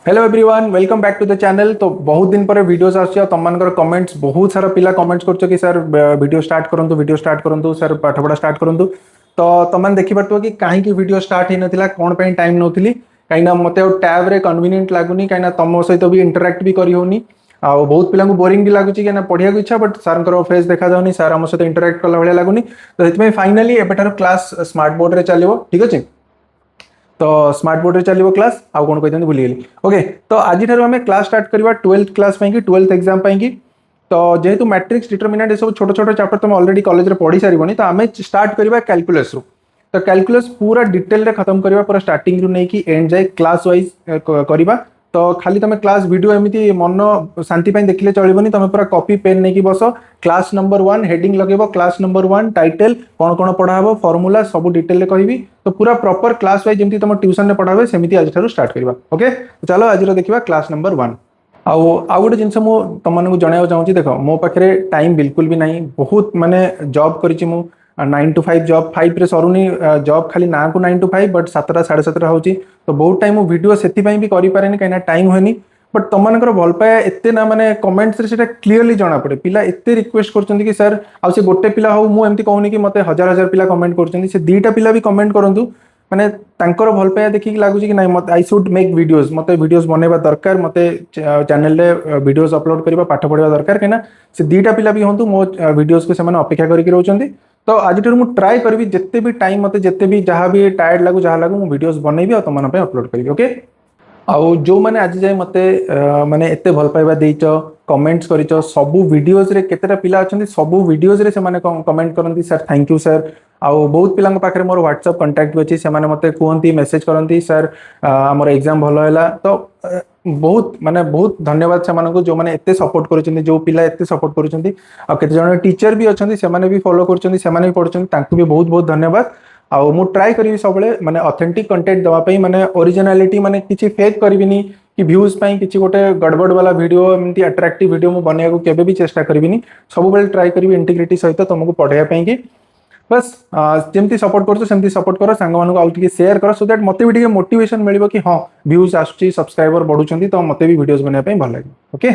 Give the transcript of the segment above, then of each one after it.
Hello everyone, welcome back to the channel. तो बहुत दिन पर वीडियोस आसी तुम मान कमेंट्स बहुत सारा पिला कमेंट्स करछो कि सर वीडियो स्टार्ट करंतु सर पाठ पढ़ा स्टार्ट करंतु। तो तुम देखि पारतो कि काहे की वीडियो स्टार्ट हे नथिला, कोन पे टाइम नोथिली काइना मते टैब रे कन्वीनियंट लागुनी काइना तुम सहित भी इंटरैक्ट भी करी होनी। आ बहुत पिला बोरिंग भी लगुच कि पढ़िया इच्छा बट सर फेस देखा जाउनी, सर आम सहित इंटरैक्ट कला भलिया लागुनी। तो सेति फाइनली एबेठार क्लास स्मार्ट बोर्ड रे चलिबो, ठीक अछि। तो स्मार्ट बोर्ड रे चलिबो क्लास आउ कोन कहते भूली गेली। ओके, तो आज आम क्लास स्टार्ट करवा 12th क्लास की 12th एग्जाम की। तो जेहेतु मैट्रिक्स डिटरमिनेंट सब छोट छोट चैप्टर तुम ऑलरेडी कॉलेज रे पढ़ी सारिबनी, तो आम स्टार्ट करवा कैलकुलस रु। तो कैलकुलस पूरा डिटेल रे खत्म करवा, पूरा स्टार्टिंग रु नहीं एंड जाए क्लास वाइज करवा। तो खाली तुम क्लास वीडियो एमती मन शांति देखले चलबनी, तुम पूरा कॉपी पेन नहीं बस। क्लास नंबर 1 हेडिंग लगेबो, क्लास नंबर 1 टाइटल कौन कौन पढ़ा फॉर्मूला सब डिटेल कहबी। तो पूरा प्रॉपर क्लास वाइज जमी तुम ट्यूशन में पढ़ा सेमती आज स्टार्ट करवा। ओके, चलो आज देखा क्लास नंबर 1। आउ गोटे जिन तुमको जनवा चाहूँगी, देख मो पाखे टाइम बिल्कुल भी नहीं। बहुत माने जॉब करी 9 to 5 जॉब 5 रे सरुनी। जॉब खाली ना को 9 to 5 बट 7टा 7:30 होची। तो बहुत टाइम वीडियो से करें कहीं टाइम हुए। बट तुम मानकर भल पाया एते ना माने कमेंट्स रे सेटा क्लीयरली जाना पड़े। पिला एते रिक्वेस्ट करछन कि सर आ से गोटे पिला हो, मु एमती कहूनी कि मते हजार हजार पिला कमेंट करछन, से दीटा पिला भी कमेंट करंतु। माने तांकर भल पाया देखि लागु कि नहीं मत आई शुड मेक वीडियोस, मते वीडियोस बनेबा दरकार, मते चैनल रे वीडियोस अपलोड करबा पाठ पढ़ा दरकार कहीं से दीटा पिला भी होंतु मो वीडियोस को से अपेक्षा करके रहउछंती। तो आज मु ट्राई करबी जिते भी टाइम मते जिते भी जहाँ भी टायर्ड लागू जहाँ लागू मु वीडियोस बनैबी और तुम अपलोड करी। ओके, आउ जो मैंने आज जाए मते माने एते भल पाइबा देइच, कमेंट्स करिच, सबु वीडियोस रे केतेटा पिला अछंती सबु वीडियोस रे से माने कमेंट करंती सर थैंक यू सर। आउ बहुत पिलांग पाखरे मोर व्हाट्सएप कांटेक्ट भी अछि, से माने मते कहंती मेसेज करंती सर हमर एग्जाम भलो हैला। तो बहुत माने बहुत धन्यवाद से मानको जो माने एते सपोर्ट करूछंती, जो पिला एते सपोर्ट करूछंती। आ केते जण टीचर भी अछंती से माने भी फॉलो करूछंती, से माने भी पढुछंती, तांकु भी बहुत बहुत धन्यवाद। आउ मु ट्राई करी सब माने ऑथेंटिक कंटेंट दवा पई, माने ओरिजिनलिटी माने किछि फेक करबिनी कि व्यूज पई किछि गोटे गड़बड़ वाला वीडियो एमती अट्रैक्टिव वीडियो मु बनिया को केबे भी चेष्टा करबिनी। सब बेले ट्राई करबी इंटीग्रिटी सहित तुमको पढ़ाया पई कि बस जेमती सपोर्ट करछो सेमती सपोर्ट करो, सांग मानको आउ टिके शेयर करो, सो दैट मते भी टिके मोटिवेशन मिलिबो कि हां व्यूज आछी सब्सक्राइबर बढ़ुछंती, तो मते भी वीडियोस बनिया पई भल लागे। ओके,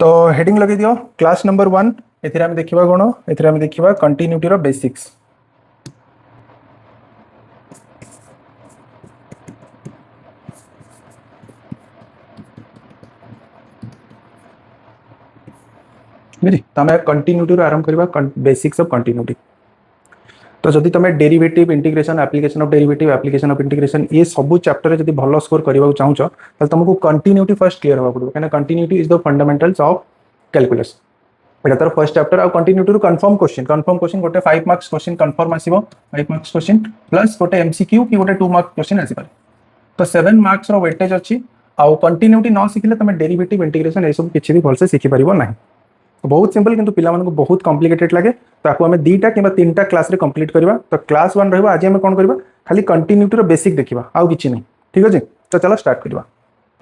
तो हेडिंग लगे दियो क्लास नंबर 1। एथिरे हम देखिबा कोन, एथिरे हम देखिबा कंटिन्यूटी रो बेसिक्स। बुझी तो हम कंटिन्यूटी रो आरंभ करबा बेसिक्स ऑफ कंटिन्यूटी। तो जदि तुम derivative integration, application of derivative, application of integration ये सब चैप्टर रे जदि भलो स्कोर करबा चाहूछो, त तुमको कंटिन्यूटी फर्स्ट क्लियर होबा पड़ो, काना continuity is the fundamentals of calculus. एटा तर फर्स्ट चैप्टर। आ कंटिन्यूटी रो कंफर्म क्वेश्चन गोटे 5 मार्क्स क्वेश्चन कंफर्म आसीबो, 5 मार्क्स क्वेश्चन प्लस गोटे एमसीक्यू कि गोटे 2 मार्क्स क्वेश्चन आसीबा। तो 7 मार्क्स रो वेटेज अछि। आ कंटिन्यूटी न सिखिले तुम डेरिवेटिव इंटीग्रेशन ए सब किछि भी भलसे सिखि परिबो नाही। बहुत सिंपल, किंतु पिला मानको बहुत कॉम्प्लिकेटेड लागे। तो आको हमें 2टा कि 3टा क्लास रे कंप्लीट करबा। तो क्लास 1 रहबो, आज हमें कोन करबा खाली कंटिन्यूटी रो बेसिक देखिबा, आउ किछि नहीं। ठीक अछि, तो चलो स्टार्ट करबा।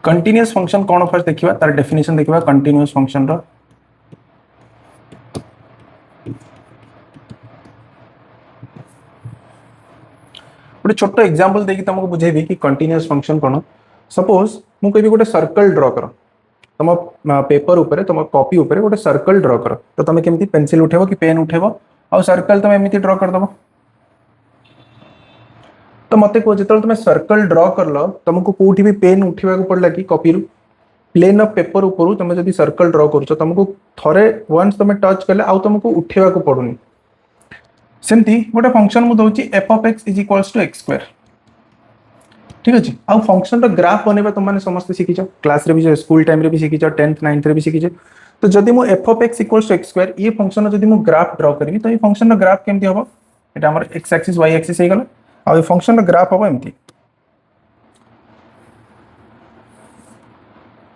कंटीन्यूअस फंक्शन कोन फर्स्ट देखिबा, तार डेफिनेशन देखिबा कंटीन्यूअस फंक्शन रो। गोटे छोट एग्जांपल देकी तुमको बुझेबी कि कंटीन्यूअस फंक्शन कोन। सपोज मु कहबी गोटे सर्कल ड्रा करो, तुम पेपर ऊपर तुम कॉपी ऊपर गोटे सर्कल ड्रा कर। तो तुम केमती पेंसिल उठेबो कि पेन उठेबो आ सर्कल तुम एमती ड्रा कर दबो। तो मते को जेतल तुम सर्कल ड्रा करलो, तुमको कोठी भी पेन उठेबा को पड़ला कि कॉपी रु प्लेन ऑफ पेपर ऊपर तुम जदी सर्कल ड्रा करछो, तुमको थरे वंस तुम टच करले आ तुमको उठेबा को पड़ुनी। सेमती गोटे फंक्शन मु दोची f of x is equals to x square। ठीक अछि, आ फंक्शन रो ग्राफ बनेबा तुम माने समस्त सिखिछो, क्लास रे भी स्कूल टाइम रे भी सिखिछो, 10th 9th रे भी सिखिछो। तो जदि मु f of x equals to x square ये फंक्शन जदि मु ग्राफ ड्रा करबी, तो ये फंक्शन रो ग्राफ केमती होबो, एटा हमर x एक्सिस y एक्सिस हे गेला। आ ये फंक्शन रो ग्राफ होबो एमती।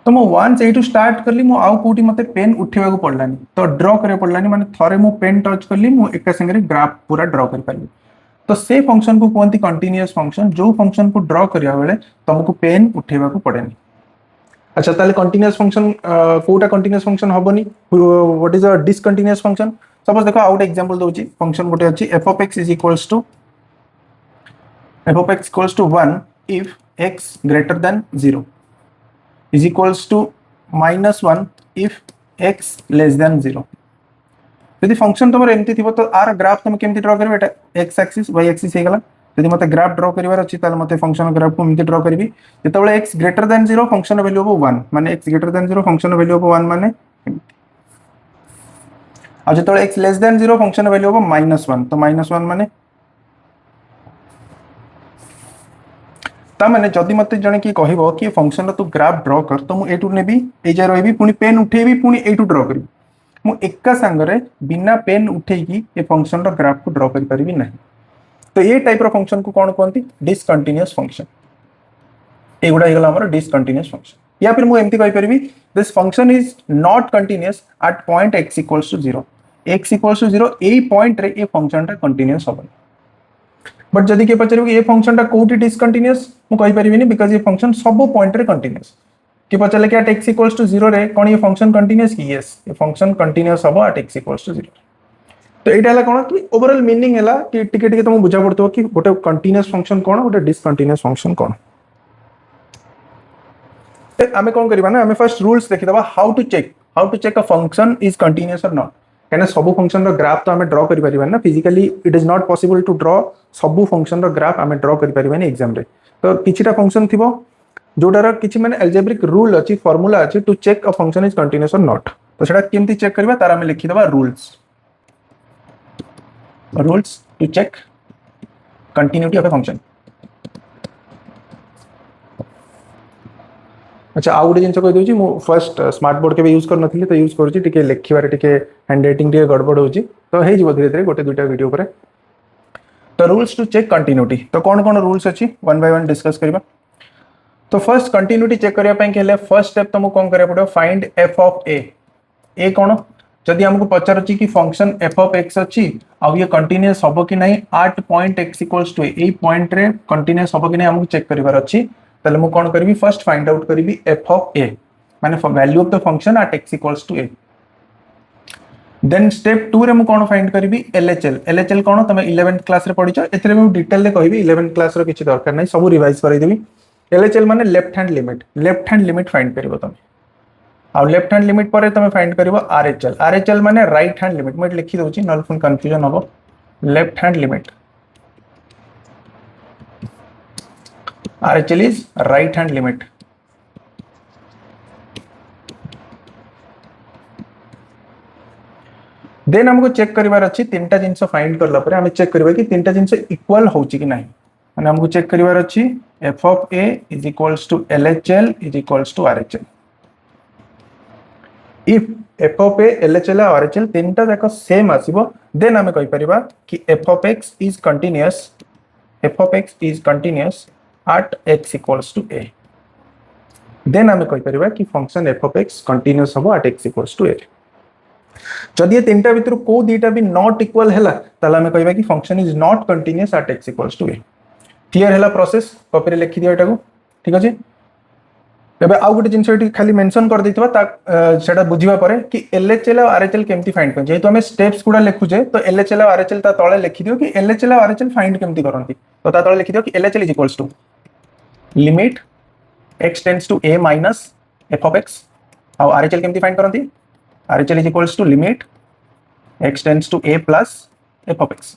तो मु वंस एटू स्टार्ट करली, मु आउ कोठी मते पेन उठेबा को पड़लानी, तो ड्रा करे पड़लानी, माने थरे मु पेन टच करली मु एका संगे ग्राफ पूरा ड्रा कर पाली। तो से फंक्शन को कहते कंटीन्यूअस फंक्शन, जो फंक्शन को ड्रा करिया बेले तुमको पेन उठेबा को पड़ेनी। अच्छा, ताले कंटीन्यूअस फंक्शन कोटा कंटीन्यूअस फंक्शन हबनी, what is a discontinuous function. Suppose देखो आउट एग्जांपल दोची फंक्शन गोटे अछि f of x is equals to 1 if x greater than 0 is equals to -1 if x less than 0 यदि फंक्शन तुम एमती थी तो आर ग्राफ तुम केमती ड्रॉ करिवे एटा x एक्सिस y एक्सिस हे गला यदि मते ग्राफ ड्रॉ करिवार अछि ताले मते फंक्शन ग्राफ को एमती ड्रॉ करबी जेतेबेले x greater than 0 function value हो 1 माने x greater than 0 function value हो 1 माने आ जेतेबेले x less than 0 function value हो -1 तो -1 माने ता माने जदि मते जने की कहबो कि फंक्शन तू ग्राफ ड्रॉ कर तो मु एटू नेबी ए जे रहबी पुनी पेन उठेबी पुनी एटू ड्रॉ करबी मु एका संगरे बिना पेन उठेकी ए फंक्शन रो ग्राफ को ड्रॉ कर परिबी नहीं तो ये टाइप रो फंक्शन को कोन कोनती डिसकंटीन्यूअस फंक्शन एगुडा हेगला हमर डिसकंटीन्यूअस फंक्शन या फिर मु एमती कहि परिबी this function is not continuous at point x equals to 0 x equals to 0 ए पॉइंट रे ए फंक्शन टा कंटीन्यूअस होबन बट जदि के पचरिबो कि ए फंक्शन टा कोठी डिसकंटीन्यूअस मु कहि परिबिनी बिकॉज़ ये फंक्शन सब पॉइंट रे कंटीन्यूअस कि पचले कि एट x इक्वल्स टू 0 रे कोन ये फंक्शन कंटीन्यूअस कि यस ये फंक्शन कंटीन्यूअस हबो एट x इक्वल्स टू 0 तो एटा हला कोन कि ओवरऑल मीनिंग हला कि टिके टिके तुम बुझा पड़तो कि गोटे कंटीन्यूअस फंक्शन कोन गोटे डिसकंटीन्यूअस फंक्शन कोन आमे कोन करबा ना आमे फर्स्ट रूल्स देखि दबा how to check a function is continuous or not कहना सब फंक्शन रो ग्राफ तो आमे ड्रॉ करि परिबा ना physically it is not possible to draw सब फंक्शन रो ग्राफ आमे ड्रॉ करि परिबा नि एग्जाम रे तो किछिटा फंक्शन थिबो जोडार किछि माने अलजेब्रिक रूल अछि फार्मूला अछि to check a function is continuous or not तो सेटा केमती चेक करबा तार आमे लिखि दबा rules to check continuity of a function अच्छा आउ गोटे जिन कही दूसरी मुझे फर्स्ट स्मार्ट बोर्ड के यूज कर नथली तो यूज करूँ टिके लिखबार टिके हैंड राइटिंग टिके गड़बड़ होची तो हे जीवो धीरे धीरे गोटे दुटा वीडियो पर तो रूल्स टू चेक कंटिन्यूटी तो कौन कौन रूल्स अच्छी वन बाय वन डिस्कस करबा तो फर्स्ट कंटिन्यूटी चेक करिया पई केले फर्स्ट स्टेप तुमको कौन करिया पड़ो फाइंड f ऑफ a कौन जदि हमको पचारछि कि फंक्शन f ऑफ x अच्छी आ ये कंटीन्यूअस हबो कि नहीं at point x equals to a point रे कंटीन्यूअस हबो कि नहीं हमको चेक करिवार अच्छी ताले मु कोन करबी फर्स्ट फाइंड आउट करबी f ऑफ a माने value of the function at x equals to a then step 2 रे मु कोन फाइंड करबी LHL कोन तमे 11th क्लास रे पढिछो एथरे मु डिटेल रे कहबी 11th क्लास रो किछि दरकार नै सब रिवाइज करै देबी LHL माने लेफ्ट हैंड लिमिट फाइंड करबो तमे आ लेफ्ट हैंड लिमिट पर तमे फाइंड करबो RHL माने राइट हैंड लिमिट मैं लिखि दोछि नल फुल कंफ्यूजन हबो left hand limit RHL is right hand limit then हमको चेक करिवार अछि तीनटा जिंस फाइंड करला परे हमें चेक करबा कि तीनटा जिंस इक्वल होउची कि नाही माने हमको चेक करिवार अछि f of a is equals to LHL is equals to RHL if f of a LHL और RHL तीनटा जाक सेम आसीबो देन हमें कहि परिबा कि f of x is continuous at x equals to a देन हमें कहि परिबा कि function f of x continuous हबो at x equals to a जदि ये तीनटा भितर को दीटा भी नॉट इक्वल हैला ताला हमें कहिबा कि function is not continuous at x equals to a clear हैला प्रोसेस कॉपी रे लिखि दियो एटाको ठीक अछि तबे आउ गोटे जिंस एटी खाली मेंशन कर दैतबा ता सेटा बुझिबा परे कि LHL और RHL केमती फाइंड कर जेतु हमें स्टेप्स गुडा लिखुजे तो LHL और RHL ता तळे लिखि दियो कि LHL और RHL फाइंड केमती करंती तो ता तळे लिखि दियो कि LHL is equals to limit x tends to a minus f of x or RHL केमती फाइंड करंती RHL is equals to limit x tends to a plus f of x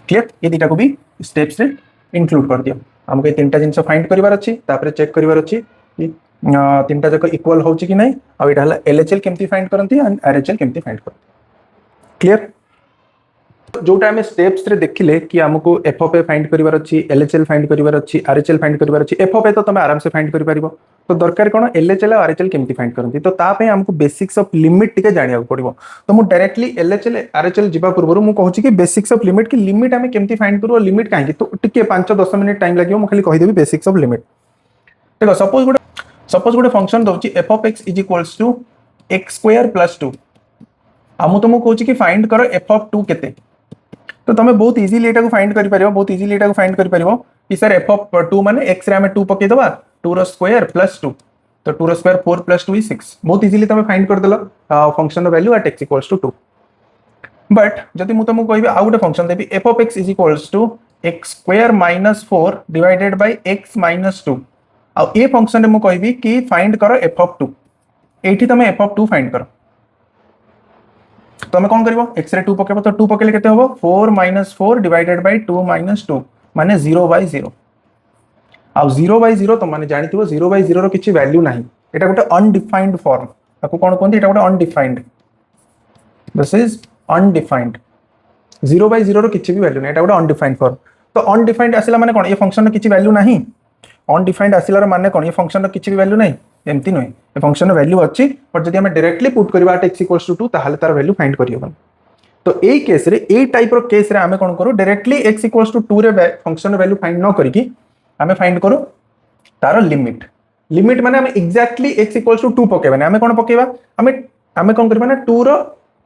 clear ये दीटा को भी स्टेप्स रे include कर दियो हमको ये तीनटा जिंस फाइंड करिवार अछि तापर चेक करिवार अछि कि तीनटा जक इक्वल होउची कि नहीं आ एटा हला LHL केमती फाइंड करंती एंड RHL केमती फाइंड करंती क्लियर जोटा हमें स्टेप्स रे देखिले कि हमको f of a फाइंड करिवार अछि LHL फाइंड करिवार अछि RHL फाइंड करिवार अछि f of a तो तमे आराम से फाइंड करि परिबो तो दरकार कोन LHL और RHL केमती फाइंड करंती तो ता पे हमको बेसिक्स ऑफ लिमिट टिके जानिया पड़िबो तो मु डायरेक्टली LHL RHL जिबा पूर्व मु कहूची कि बेसिक्स ऑफ लिमिट की लिमिट हमें केमती फाइंड करू लिमिट काहे तो टिके 5-10 मिनिट टाइम लागियो मु खाली कहि देबी बेसिक्स ऑफ लिमिट देखो सपोज गुडे function Dochi f of x is equals to x square plus 2 हमु तुमको कहूची कि फाइंड करो f of 2 केते तो तमे बहुत इजीली एटा को फाइंड करि परिबो कि सर f of 2 माने x रे हमें 2 पके दबा 2 रो स्क्वायर प्लस 2 तो 2 रो स्क्वायर 4 प्लस 2 इज 6 बहुत इजीली तमे फाइंड कर देलो फंक्शन रो value at x equals to 2 but जदि मु तुमको कहबी आउ गोटे function Devi f of x is equals to x square minus 4 divided by x minus 2 आ ए फंक्शन रे मु कहबी कि फाइंड करो f of 2 एठी तमे f of 2 फाइंड करो तमे कोन करबो x रे 2 पकेबो तो 2 पकेले केते होबो 4 माइनस 4 डिवाइडेड बाय 2 माइनस 2 माने 0 बाय 0 आ 0 बाय 0 तो माने जानिथिबो 0 बाय 0 रो किछि वैल्यू नाही एटा गोटे अनडिफाइंड फॉर्म ताको कोन कोनती एटा गोटे undefined this is undefined 0 by 0 रो किछि भी वैल्यू नै एटा गोटे अनडिफाइंड फॉर्म तो अनडिफाइंड आसिला माने कोन ए फंक्शन रो किछि वैल्यू नाही अनडिफाइंड आसिला रो माने कोन ए फंक्शन रो किछि भी वैल्यू नै एमती नै ए फंक्शन रो वैल्यू अछि बट जदि हम डायरेक्टली पुट करबा x इक्वल्स टू 2 ताहाले तार वैल्यू फाइंड करियबन तो ए केस रे ए टाइप रो केस रे हमें कोन करू डायरेक्टली x इक्वल्स टू 2 रे फंक्शन रो वैल्यू फाइंड न करिकि हमें फाइंड करू तार लिमिट लिमिट माने हम एक्जेक्टली x इक्वल्स टू 2 पकेबा हमें कोन पकेबा हमें कोन करबा ना 2 रो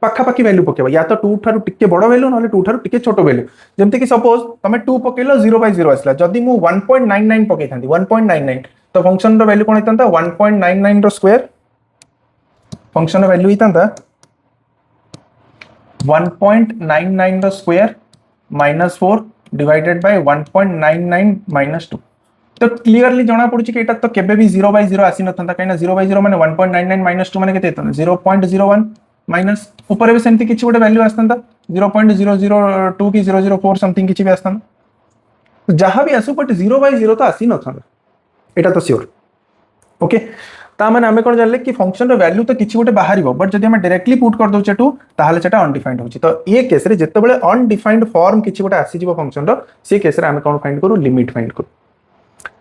पाखा पाखी वैल्यू पकेबा या तो 2 थारु टिके बड़ वैल्यू नले 2 थारु टिके छोटो वैल्यू जेमते कि सपोज तमे 2 पकेलो 0 बाय 0 आसला जदी मु 1.99 पके थांती 1.99 तो फंक्शन रो वैल्यू कोन हितंता 1.99 रो स्क्वायर फंक्शन रो वैल्यू हितंता 1.99 रो स्क्वायर -4 डिवाइडेड बाय 1.99 -2 तो क्लियरली जाना पड़ुची कि एटा तो केबे भी 0 बाय 0 आसी नथंता काइना 0 बाय 0 माने 1.99 -2 माने केते हितंता 0.01 माइनस ऊपर भी सेमती किछि गोटे वैल्यू आस्तंता 0.002 की 004 समथिंग किछि भी आस्तंता जहां भी आसु बट 0 बाय 0 तो आसी नथंता एटा तो श्योर ओके ता माने हमें कोन जानले कि फंक्शन रो वैल्यू तो किछि गोटे बाहरिबो बट जदि हम डायरेक्टली पुट कर दोचे टू ताहाले सेटा अनडिफाइंड होची तो ए केस रे जत्ते बेले अनडिफाइंड फॉर्म किछि गोटे आसी जिवो फंक्शन रो से केस रे हमें कोन फाइंड करू लिमिट फाइंड करू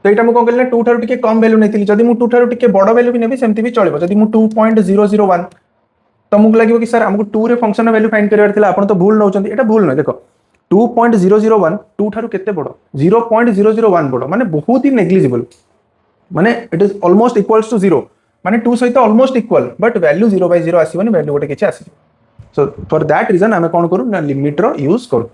तो एटा मु कोन कहले 2 थारु टिके कम वैल्यू नेतिली जदि मु 2 थारु टिके बड़ वैल्यू भी नेबी सेमती भी चलिबो जदि मु 2.001 तो मुझे लगे कि सर हमको 2 रे फंक्शन वैल्यू फाइंड करिवार थिला आपण तो भूल नउचंती एटा भूल न देखो 2.001 2 थारु केते बडो 0.001 बडो माने बहुत ही नेग्लिजिबल माने it is almost equals to 0 माने 2 सहित almost equal but value 0 by 0 आसीबनी वैल्यू गोटे किछि आसी सो फॉर दैट रीजन हमें कोन करू ना लिमिट रो यूज करू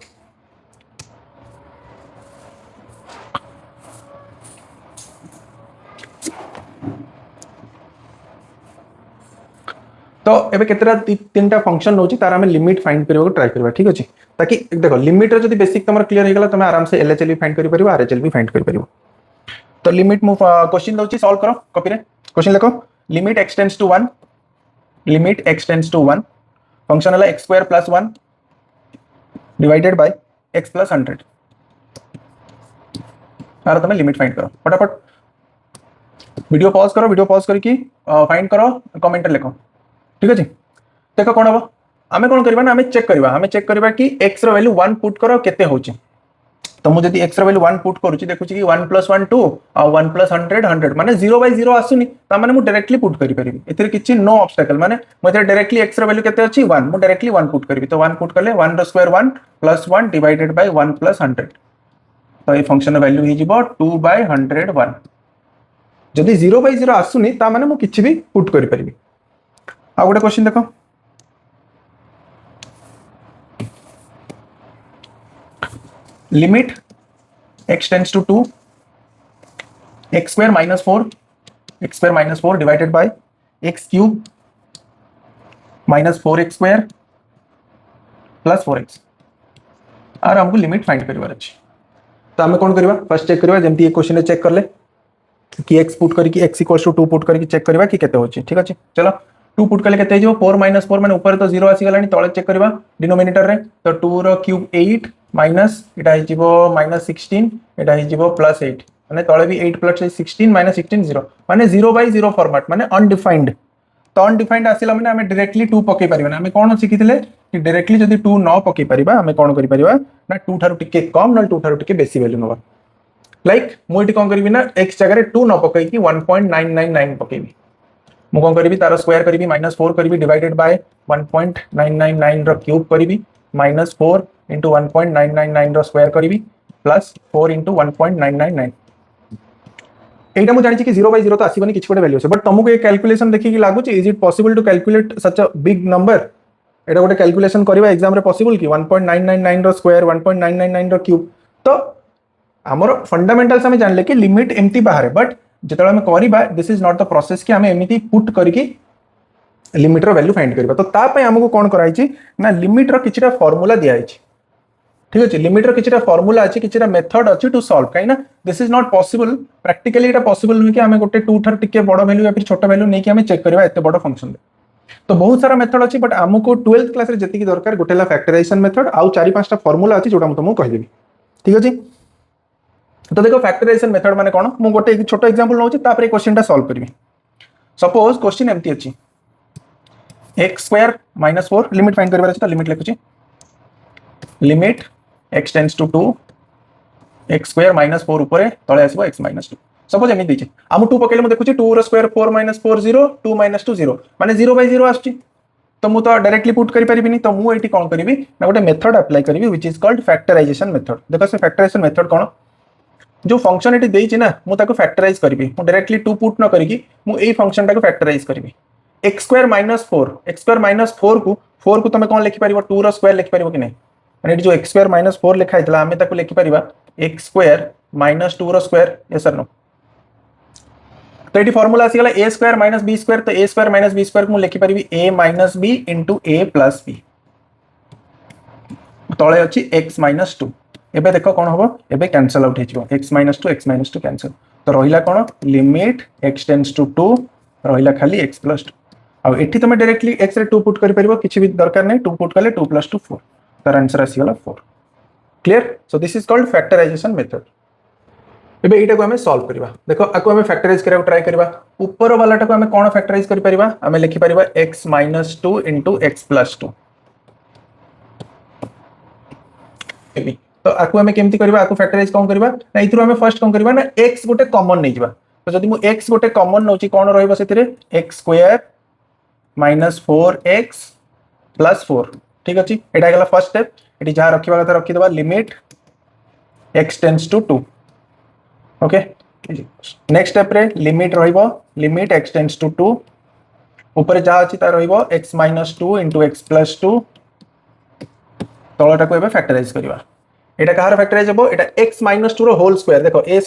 तो एबे केतरा तीनटा फंक्शन होची तार हमें लिमिट फाइंड करबो ट्राई करबा ठीक अछि ताकि देखो लिमिट रो जदी बेसिक तमर क्लियर हे गेला तमे आराम से एलएचएल भी फाइंड करि परिबो आरएचएल भी फाइंड करि परिबो तो लिमिट मु क्वेश्चन दउची सॉल्व करो कॉपी रे क्वेश्चन लिखो limit x tends to 1 limit x tends to 1 function हला x square plus 1 divided by x plus 100 आर तमे लिमिट फाइंड करो फटाफट वीडियो पॉज करके फाइंड करो कमेंट लिखो ठीक अछि देखो कोन हबो हमें कोन करबा ना हमें चेक करबा कि x रो वैल्यू 1 पुट करो केते होची तो मु जदी x रो वैल्यू 1 पुट करूची देखुची कि 1 + 1 2 आ 1 + 100 100 माने 0 बाय 0 आसुनी ता माने मु डायरेक्टली पुट करि परिबी एथिरे किछि नो ऑब्स्टेकल माने मु एथिरे डायरेक्टली x रो वैल्यू केते अछि 1 मु डायरेक्टली 1 पुट करबी तो 1 पुट करले 1 रो स्क्वायर 1 + 1 डिवाइडेड बाय 1 + 100 तो ए फंक्शन वैल्यू हि जिवो 2 बाय 101 जदी 0 बाय 0 आसुनी ता माने मु किछि भी पुट करि परिबी आ गोटे क्वेश्चन देखो limit x tends to 2 x square minus 4 divided by x cube minus 4x square plus 4x और हमको लिमिट फाइंड करिवार अछि तो हमें कोन करबा फर्स्ट चेक करबा जेमती ए क्वेश्चन चेक करले कि x पुट करी कि x = 2 पुट करी कि चेक करबा कि केते होची ठीक अछि चलो 2 पुट करले केते जो 4 - 4 माने ऊपर तो 0 आसी गलानी तळे चेक करबा डिनोमिनेटर रे तो 2 रो क्यूब 8 माइनस एटा हि जिवो -16 एटा हि जिवो +8 माने तळे भी 8 + 16 -16 0 माने 0 बाय 0 फॉर्मेट माने अनडिफाइंड तो अनडिफाइंड आसिला माने हमें डायरेक्टली 2 पके परिबा हमें कोन सिखिथिले कि डायरेक्टली जदी 2 न पके परिबा हमें कोन करि परिबा ना 2 थारु टिके कम न 2 थारु टिके बेसी वैल्यू नबा लाइक मु एटी कोन करबी ना x जगह रे 2 न पकई कि 1.999 पकेबी मु कोन करबी तार स्क्वायर करबी -4 करबी डिवाइडेड बाय 1.999 रो क्यूब करबी -4 into 1.999 रो स्क्वायर करबी प्लस 4 into 1.999 एटा मु जानि छी कि 0 बाय 0 तो आसीबनी किछ कोटे वैल्यू छै बट तुमको ये कैलकुलेशन देखि कि लागु छै is it possible to calculate such a big number एटा गोटे कैलकुलेशन करबा एग्जाम रे पॉसिबल कि 1.999 रो स्क्वायर 1.999 रो क्यूब तो हमर फंडामेंटल्स हमें जानले कि लिमिट एम्ति बाहर बट जेतला हम करिबा this is not the process कि हमें एमिति पुट करके लिमिट वैल्यू फाइंड करबा। तो तापय हमको कोन कराइछि ना लिमिट रो किछटा फार्मूला दिया आइछि। ठीक अछि, लिमिट रो किछटा फार्मूला अछि, किछटा मेथड अछि टू सॉल्व, काई ना this is not possible practically, Etah possible नहीं कि हमें गोटे 2 थर टिके बड़ वैल्यू या फिर छोट वैल्यू नहीं कि हमें चेक करबा एते बड़ फंक्शन। तो बहुत सारा मेथड अछि, बट हमको 12th क्लास रे जति की दरकार गोटे ला फैक्टराइजेशन मेथड आउ 4-5टा फार्मूला अछि जोटा हम तुमको कहि देबी। ठीक अछि, तो देखो फैक्टराइजेशन मेथड माने कोन, मु गोटे छोटो एग्जांपल नउछि तापर क्वेश्चन टा सॉल्व करबी। सपोज क्वेश्चन एम्ति अछि x² - 4 लिमिट फाइंड करबार अछि, तो लिमिट लिखुछि limit x tends to 2 x² - 4 ऊपर तळे आसीबो x - 2। सपोज एमि दैछि हम 2 पकेले, मु देखुछि 2 रो स्क्वायर 4 - 4 0 2 - 2 0 माने 0/0 आछि। तो मु तो डायरेक्टली पुट करि परिबिनी, तो मु एठी कोन करिवि ना गोटे मेथड अप्लाई करिवि which is called factorization method. देखो से फैक्टराइजेशन मेथड कोन, जो फंक्शन एटी देछि ना मु ताको फैक्टराइज करिवि, मु डायरेक्टली 2 पुट न करिकि मु एई फंक्शन टाको फैक्टराइज करिवि। x² - 4 x² - 4 को तमे कोन लिखि परिबो 2 रो स्क्वायर लिखि परिबो कि नै, माने जो x² - 4 लिखा हैतला हमें ताको लिखि परिबा x² - 2 रो स्क्वायर, यस और नो। तो ये फॉर्मूला आसी गला a² - b², तो a² - b² को मु लिखि परिबी a - b into a plus b, तळे अछि x - 2। एबे देखो कोन हबो, एबे कैंसिल आउट हेजिबो x - 2 x - 2 कैंसिल, तो रहिला कोन लिमिट x टेंड्स टू 2 रहिला खाली x + 2। आ एठी तमे डायरेक्टली x रे 2 पुट करि परिबो, किछि भी दरकार नै, 2 पुट कले 2 + 2 4, तार आंसर आसी गला 4। Clear, so this is called factorization method. एबे एटा को हमें सॉल्व करबा। देखो आको हमें फैक्टराइज करबा ट्राई करबा। ऊपर वाला को हमें कोन फैक्टराइज कर परिबा, हमें लिखि परिबा x - 2 into x + 2। तो आको हमें केमती करबा, आको फैक्टराइज कोन करबा ना, इथरो हमें फर्स्ट कोन करबा ना x गोटे कॉमन नै जिबा। तो जदि मु x गोटे कॉमन नउची कोन रहइबो सेतिरे x² - 4x + 4। ठीक अछि, एटा गेला फर्स्ट स्टेप। एटी जा रखिबा कथा रखि देबा limit x tends to 2। Okay, next step रे लिमिट रहिबो लिमिट x टेंड्स टू 2 ऊपर जा अछि ता रहिबो x - 2 into x + 2, तळटा को एबे फैक्टराइज करबा। एटा कहार फैक्टराइज हेबो, एटा x - 2 रो होल स्क्वायर। देखो a²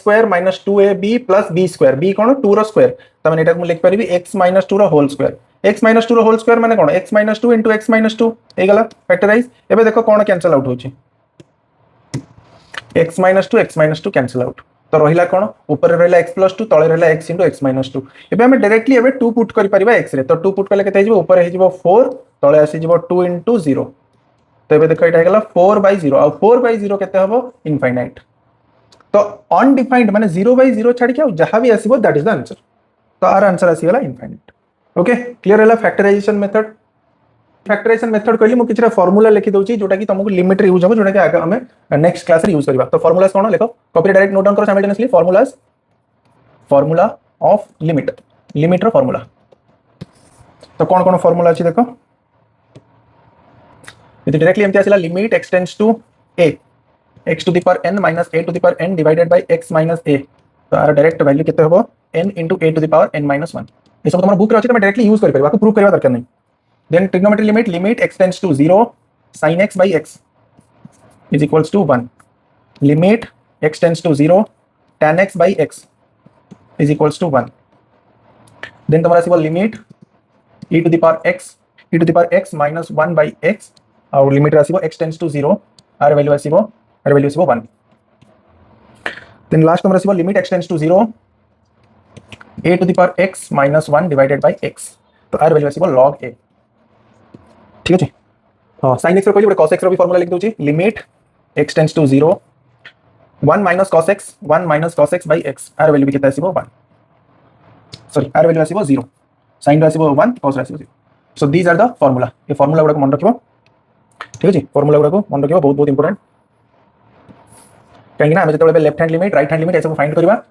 - 2ab + b², b कोन 2 रो स्क्वायर, त माने एटा को लिख परिबी x - 2 रो होल स्क्वायर। x - 2 रो होल स्क्वायर माने कोन x - 2 into x - 2 ए गला फैक्टराइज। एबे देखो कोन कैंसिल आउट होची, x - 2 x - 2 कैंसिल आउट, तो रहिला कोन ऊपर रहिला x + 2 तळे रहिला x into x - 2। एबे हम डायरेक्टली एबे 2 पुट करि परिबा x रे, तो 2 पुट कले केते हिजबो ऊपर हिजबो 4 तळे आसी जिवो 2 into 0। तो एबे देखो एटा गेला 4/0 आ 4/0 केते हबो इनफाइनाइट। तो अनडिफाइंड माने 0/0 छाडी के जहां भी आसीबो दैट इज द आंसर। तो आर आंसर आसी गेला इनफाइनाइट। ओके, क्लियर हैला फैक्टराइजेशन मेथड। फैक्टराइजेशन मेथड कहली मु किछरा फार्मूला लिखि दउची जोटा कि तुमको लिमिट रे यूज हो, जोटा कि आगे हमें नेक्स्ट क्लास रे यूज करबा। तो फार्मूलास कोन लिखो, कॉपी डायरेक्ट नोट डाउन करो simultaneously. Formula of limit, limit रो फार्मूला। तो कोन कोन फार्मूला अछि देखो, इति डायरेक्टली एमती आसीला limit x tends to a x to the power n minus a to the power n divided by x minus a। तो आर डायरेक्ट वैल्यू केते हबो n into a to the power n minus 1। ये सब तुम्हारा book रे अछि, त directly use कर परबा, को प्रूव करबा दरकार नै। Then trigonometry limit x tends to 0 sin x by x is equals to 1, limit x tends to 0 tan x by x is equals to 1। Then तुम्हारा आसीबो limit e to the power x minus 1 by x, और limit आसीबो x tends to 0 आर value आसीबो 1। Then last तुम्हारा आसीबो limit x tends to 0 a to the power x minus 1 divided by x, तो are value आसीबो log a। ठीक अछि, हां sin x रो कहली cos x रो भी फार्मूला लिख दोची, limit x tends to 0 1 minus cos x by x, आर value भी केते आसीबो 1, सॉरी आर वैल्यू आसीबो 0, sin आसीबो 1 cos आसीबो 0। So these are the formula. ये फार्मूला गुडा को मन रखिबो। ठीक अछि, फार्मूला गुडा को मन रखिबो, बहुत बहुत इंपोर्टेंट। कहीं ना हम जतबे left hand limit right hand limit ए सब फाइंड करबा,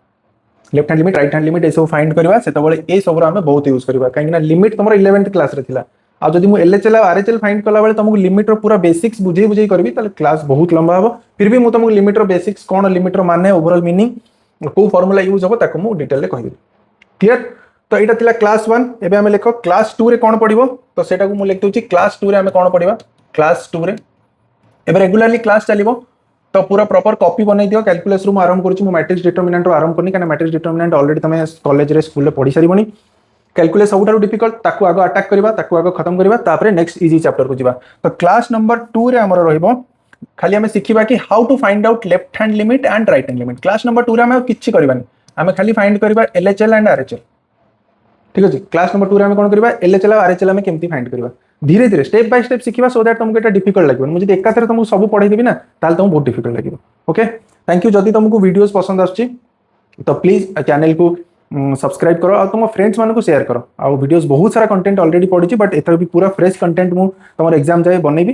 left hand limit right hand limit ए सब फाइंड करबा, सेतबेले ए सब हम बहुत यूज करबा। कहीं ना लिमिट तुमरो 11th क्लास रे थिला, आ जदि मु एलएचएल और आरएचएल फाइंड कला बेले तुमको लिमिट रो पूरा बेसिक्स बुझे बुझे करबी, ताले क्लास बहुत लंबा हो। फिर भी मु तुमको लिमिट रो बेसिक्स कोन, लिमिट रो माने, ओवरऑल मीनिंग को फार्मूला यूज हो ताको मु डिटेल रे कहबी। क्लियर, तो एटा थिला क्लास 1। एबे हम लिखो क्लास 2 रे कोन पडिबो, तो सेटा को मु लिख दोची क्लास 2 रे हम कोन पडिबा। क्लास 2 रे एबे रेगुलरली क्लास चलिबो, तो पूरा प्रॉपर कॉपी बनै दियो। कैलकुलस रूम आरंभ करूची, मु मैट्रिक्स डिटरमिनेंट रो आरंभ करनी, काना मैट्रिक्स डिटरमिनेंट ऑलरेडी तमे कॉलेज रे स्कूल रे पढी सारिबोनी। कैलकुलेस सबुठारु डिफिकल्ट ताकू आगो अटैक करबा ताकू आगो खत्म करबा तापरे नेक्स्ट इजी चैप्टर को जिबा। तो क्लास नंबर 2 रे हमर रहइबो खाली हमें सिखिबा कि how to find out left hand limit and right hand limit. Class number 2 रे हमें किछि करबानी, हमें खाली फाइंड करबा एलएचएल एंड आरएचएल। ठीक अछि, क्लास नंबर 2 रे हमें कोन करबा एलएचएल और आरएचएल हमें केमती फाइंड करबा धीरे धीरे स्टेप बाय स्टेप सिखिबा सो दैट तुमको एटा डिफिकल्ट लागबो। मुझे एका थरे तुमको सब पढाई देबी ना ताल तुमको बहुत डिफिकल्ट लागबो। Okay, thank you. जदि तुमको वीडियोस पसंद आछी तो प्लीज चैनल को सब्सक्राइब करो और तुम फ्रेंड्स मानको शेयर करो। आ वीडियोस बहुत सारा कंटेंट ऑलरेडी पढिची बट एथर भी पूरा फ्रेश कंटेंट मु तमर एग्जाम जाय बनेबी।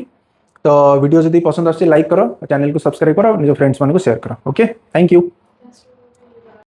तो वीडियो जदि पसंद आछी लाइक करो, चैनल को सब्सक्राइब करो और निज फ्रेंड्स मानको शेयर करो। Okay, thank you.